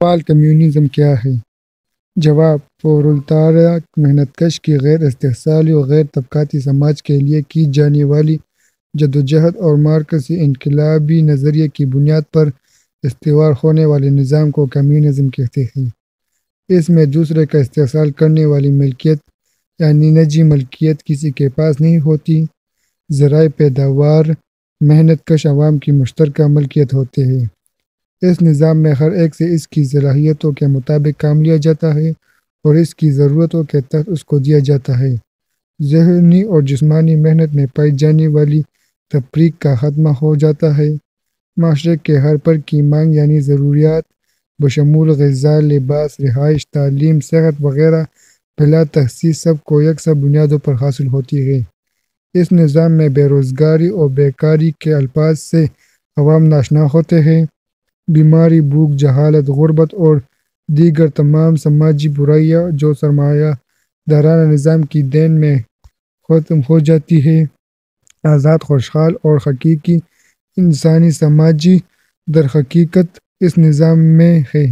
سوال کمیونزم کیا ہے؟ جواب: پرولتاریہ محنت کش کی غیر استحصالی اور غیر طبقاتی سماج کے لیے کی جانے والی جدوجہد اور مارکسی انقلابی نظریے کی بنیاد پر استوار ہونے والے نظام کو کمیونزم کہتے ہیں۔ اس میں دوسرے کا استحصال کرنے والی ملکیت یعنی نجی ملکیت کسی کے پاس نہیں ہوتی۔ ذرائع پیداوار محنت کش عوام کی مشترکہ ملکیت ہوتے ہیں۔ اس نظام میں ہر ایک سے اس کی صلاحیتوں کے مطابق کام لیا جاتا ہے اور اس کی ضرورتوں کے تحت اس کو دیا جاتا ہے۔ ذہنی اور جسمانی محنت میں پائی جانے والی تفریق کا خاتمہ ہو جاتا ہے۔ معاشرے کے ہر فرد کی مانگ یعنی ضروریات بشمول غذا، لباس، رہائش، تعلیم، صحت وغیرہ بلا تخصیص سب کو یکساں بنیادوں پر حاصل ہوتی ہے۔ اس نظام میں بے روزگاری اور بیکاری کے الفاظ سے عوام ناشنا ہوتے ہیں۔ بیماری، بھوک، جہالت، غربت اور دیگر تمام سماجی برائیاں جو سرمایہ دارانہ نظام کی دین میں ختم ہو جاتی ہے۔ آزاد، خوشحال اور حقیقی انسانی سماجی درحقیقت اس نظام میں ہے۔